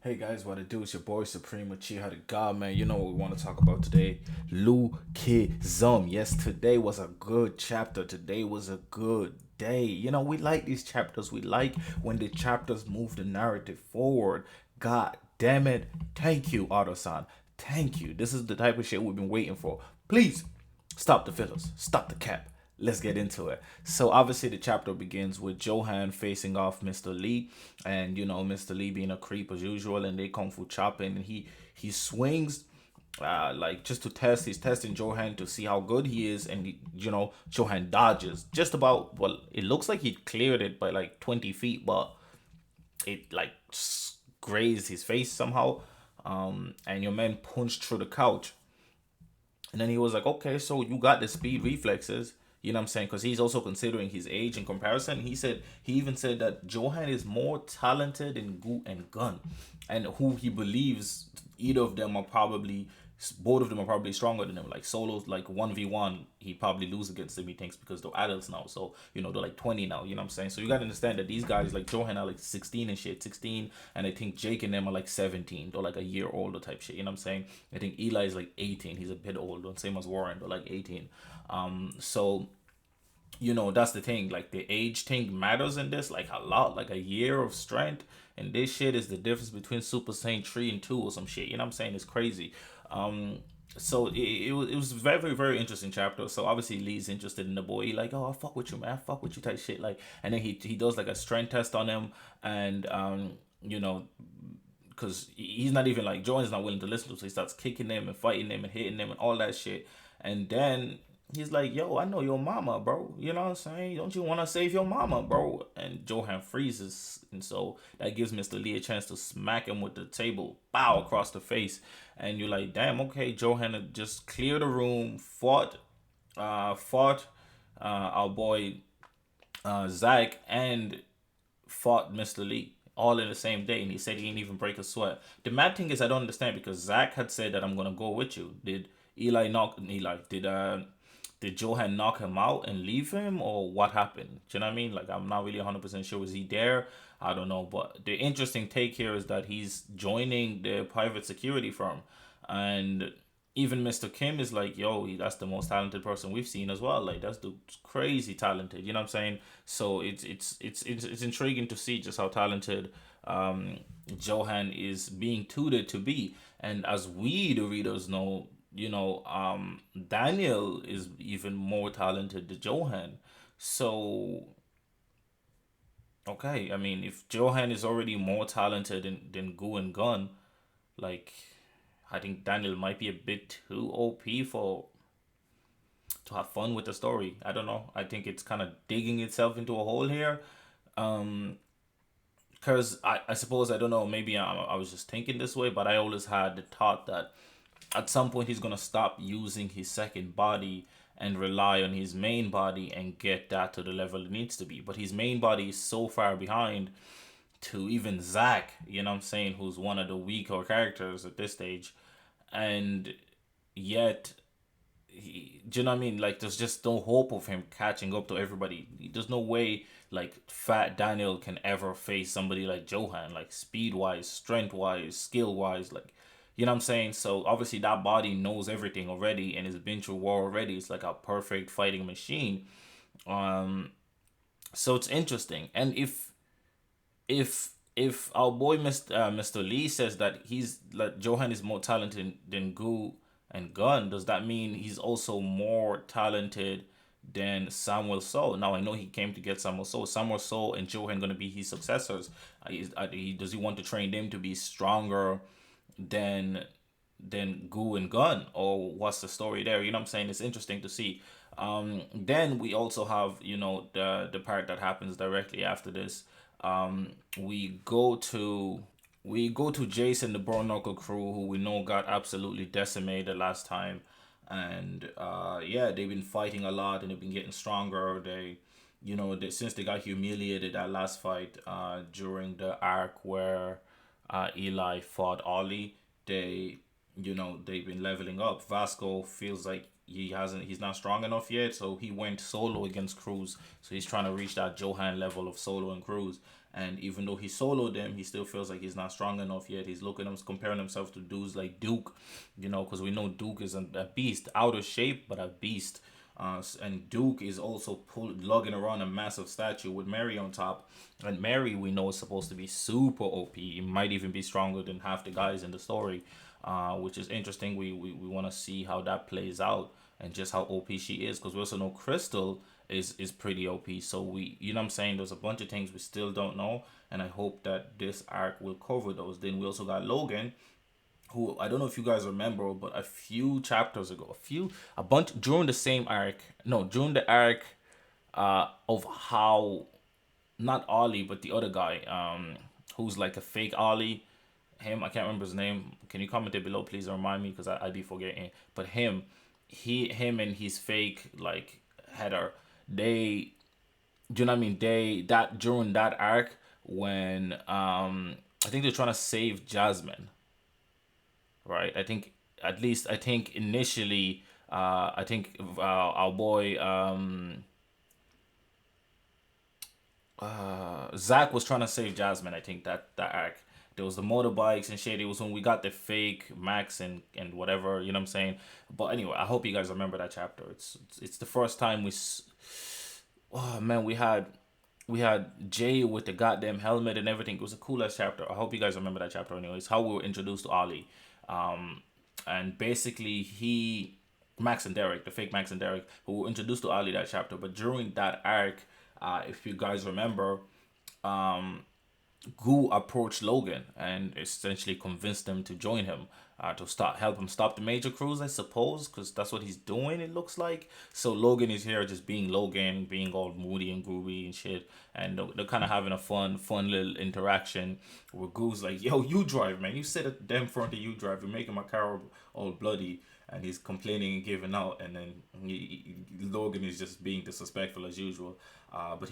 Hey guys, what it do? It's your boy Supreme with Chi the God, man. You know what we want to talk about today? Lookism. Yes, today was a good chapter. Today was a good day. We like these chapters. We like when the chapters move the narrative forward. God damn it. Thank you, Otto-san. Thank you. This is the type of shit we've been waiting for. Please stop the fillers. Stop the cap. Let's get into it. So obviously the chapter begins with Johan facing off Mr. Lee, and Mr. Lee being a creep as usual, and they kung fu chopping, and he swings. Like just to test, he's testing Johan to see how good he is, and Johan dodges just about. Well, it looks like he cleared it by like 20 feet, but it like grazed his face somehow. And your man punched through the couch, and then he was like, okay, so you got the speed reflexes. You know what I'm saying? Because he's also considering his age in comparison. He even said that Johan is more talented in Gu and Gun, and who he believes either of them are probably both of them are probably stronger than him. Like solos, like 1v1, he probably lose against them. He thinks because they're adults now, so they're like 20 now. You know what I'm saying? So you gotta understand that these guys like Johan are like 16 and shit, 16, and I think Jake and them are like 17. They're like a year older type shit. You know what I'm saying? I think Eli is like 18. He's a bit older, same as Warren, but like 18. So that's the thing, like the age thing matters in this like a lot, like a year of strength, and this shit is the difference between Super Saiyan 3 and 2 or some shit. You know what I'm saying? It's crazy. So it was very very interesting chapter. So obviously Lee's interested in the boy. He like, oh, I fuck with you, man, I fuck with you type shit. Like, and then he does like a strength test on him, and you know because he's not even like Jordan's not willing to listen to him, so he starts kicking them and fighting them and hitting them and all that shit. And then he's like, "Yo, I know your mama, bro. You know what I'm saying? Don't you want to save your mama, bro?" And Johan freezes, and so that gives Mr. Lee a chance to smack him with the table, bow across the face. And you're like, "Damn, okay." Johan had just cleared the room, fought our boy Zack, and fought Mr. Lee all in the same day, and he said he didn't even break a sweat. The mad thing is I don't understand because Zack had said that I'm gonna go with you. Did Eli knock Eli? Did Johan knock him out and leave him, or what happened? Do you know what I mean? Like, I'm not really 100% sure. Was he there? I don't know. But the interesting take here is that he's joining the private security firm, and even Mr. Kim is like, yo, that's the most talented person we've seen as well. Like, that's the crazy talented. You know what I'm saying? So it's intriguing to see just how talented Johan is being tutored to be. And as we the readers know, Daniel is even more talented than Johan. So okay, I mean, if Johan is already more talented than Gu and Gun, like, I think Daniel might be a bit too OP for to have fun with the story. I don't know. I think it's kind of digging itself into a hole here. Um, because I suppose I don't know. Maybe I was just thinking this way, but I always had the thought that at some point he's gonna stop using his second body and rely on his main body and get that to the level it needs to be. But his main body is so far behind to even Zack, you know what I'm saying, who's one of the weaker characters at this stage. And yet do you know what I mean? Like, there's just no hope of him catching up to everybody. There's no way like Fat Daniel can ever face somebody like Johan, like speed wise, strength wise, skill wise, like, you know what I'm saying? So obviously that body knows everything already and has been through war already. It's like a perfect fighting machine. Um, so it's interesting. And if our boy Mr. Lee says that he's like Johan is more talented than Gu and Gun, does that mean he's also more talented than Samuel Soul? Now I know he came to get Samuel Soul. Samuel Soul and Johan gonna be his successors. Does he want to train them to be stronger than Gu and Gun, or what's the story there? You know what I'm saying? It's interesting to see. Then we also have the part that happens directly after this. We go to Jason, the Bro Knuckle crew, who we know got absolutely decimated last time, and yeah, they've been fighting a lot and they've been getting stronger. Since they got humiliated that last fight during the arc where Eli fought Ollie, they they've been leveling up. Vasco feels like he's not strong enough yet, so he went solo against Cruz. So he's trying to reach that Johan level of solo and Cruz. And even though he soloed them, he still feels like he's not strong enough yet. He's looking at him, comparing himself to dudes like Duke, because we know Duke is a beast, out of shape, but a beast. And Duke is also lugging around a massive statue with Mary on top. And Mary, we know, is supposed to be super OP. It might even be stronger than half the guys in the story, which is interesting. We want to see how that plays out and just how OP she is, because we also know Crystal is pretty OP. So what I'm saying, there's a bunch of things we still don't know, and I hope that this arc will cover those. Then we also got Logan, who I don't know if you guys remember, but a few chapters ago, a bunch during the same arc, no, during the arc of how not Ollie, but the other guy, who's like a fake Ollie. Him, I can't remember his name. Can you comment it below, please, and remind me because I be forgetting. But him and his fake like header, they, do you know what I mean? They that during that arc when I think they're trying to save Jasmine, right? I think at least I think initially I think our boy Zack was trying to save Jasmine. I think that arc. There was the motorbikes and shit. It was when we got the fake Max and whatever. You know what I'm saying? But anyway, I hope you guys remember that chapter. It's the first time oh man, we had Jay with the goddamn helmet and everything. It was a cool ass chapter. I hope you guys remember that chapter. Anyways, how we were introduced to Ollie, and basically Max and Derek, the fake Max and Derek, who were introduced to Ollie that chapter. But during that arc, if you guys remember, Gu approached Logan and essentially convinced him to join him, to help him stop the major cruise, I suppose, because that's what he's doing. It looks like. So Logan is here, just being Logan, being all moody and groovy and shit, and they're kind of having a fun little interaction. Where Gu's like, "Yo, you drive, man. You sit at them front of you drive. You're making my car all bloody." And he's complaining and giving out, and then Logan is just being disrespectful as usual. But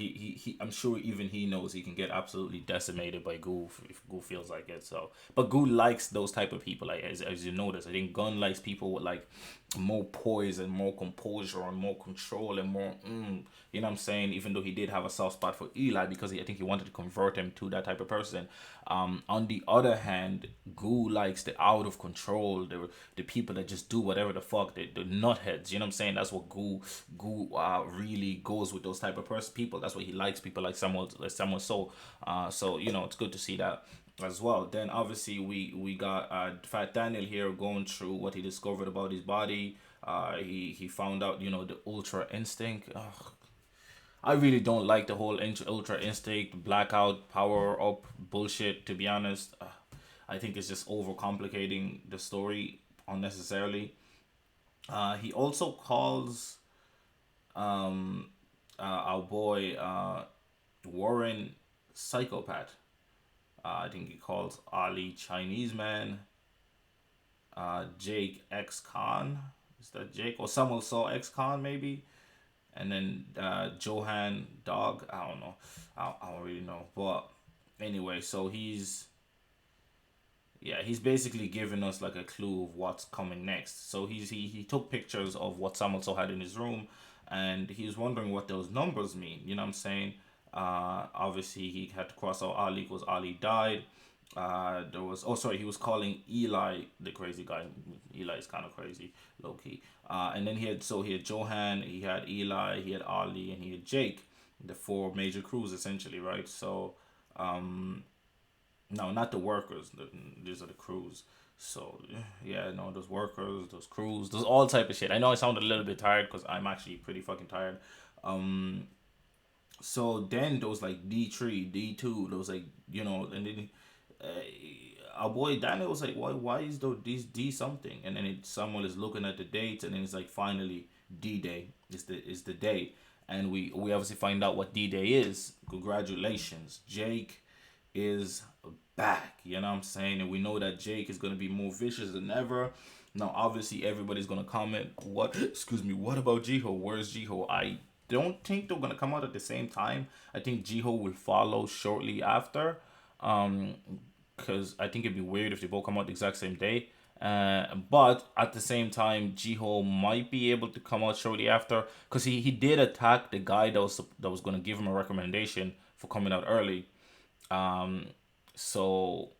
I'm sure even he knows he can get absolutely decimated by Goo if Goo feels like it. So, but Goo likes those type of people. Like as you notice, I think Gun likes people with like more poise and more composure and more control and more, you know what I'm saying. Even though he did have a soft spot for Eli because I think he wanted to convert him to that type of person. On the other hand, Goo likes the out of control, the people that just do whatever the fuck, the nutheads. You know what I'm saying? That's what Goo really goes with those type of people. That's what he likes, people like someone. So it's good to see that as well. Then obviously we got Fat Daniel here going through what he discovered about his body. He found out the ultra instinct. Ugh, I really don't like the whole ultra instinct, blackout, power up bullshit, to be honest. I think it's just overcomplicating the story unnecessarily. He also calls our boy Warren psychopath. I think he calls Ali Chinese man. Jake X Con. Is that Jake? Or someone saw X Con maybe? And then Johan Dog. I don't know. I don't really know. But anyway, so he's basically giving us like a clue of what's coming next. So he took pictures of what Samuel so had in his room, and he was wondering what those numbers mean. You know what I'm saying? Obviously he had to cross out Ali because Ali died. There was, oh sorry, he was calling Eli the crazy guy. Eli is kind of crazy, low key. And then he had Johan, he had Eli, he had Ali, and he had Jake, the four major crews essentially, right? So no, not the workers. These are the crews. So yeah, no, those workers, those crews, those all type of shit. I know I sounded a little bit tired because I'm actually pretty fucking tired. Um, so then those like D3, D2, those like and then our boy Daniel was like, why is these D something? And then someone is looking at the dates, and then it's like finally D Day is the day, and we obviously find out what D Day is. Congratulations, Jake is back. You know what I'm saying? And we know that Jake is gonna be more vicious than ever. Now, obviously, everybody's gonna comment, "What? Excuse me. What about Jiho? Where's Jiho?" I don't think they're gonna come out at the same time. I think Jiho will follow shortly after. Um, because I think it'd be weird if they both come out the exact same day. But at the same time, Jiho might be able to come out shortly after, because he did attack the guy that was going to give him a recommendation for coming out early. Um, so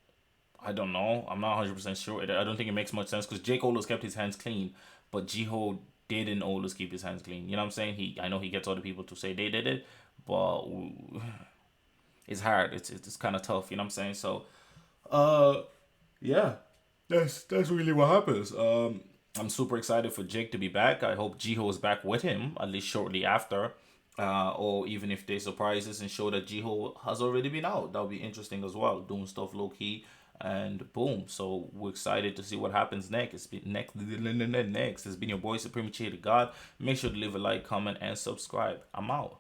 I don't know. I'm not 100% sure. I don't think it makes much sense because Jake always kept his hands clean, but Jiho didn't always keep his hands clean. You know what I'm saying? I know he gets other people to say they did it, but it's hard. It's kind of tough. You know what I'm saying? So, uh, yeah, that's really what happens. I'm super excited for Jake to be back. I hope Jiho is back with him at least shortly after. Or even if they surprise us and show that Jiho has already been out, that would be interesting as well. Doing stuff low key, and boom. So we're excited to see what happens next. It's been next. It's been your boy Supreme Chae the God. Make sure to leave a like, comment, and subscribe. I'm out.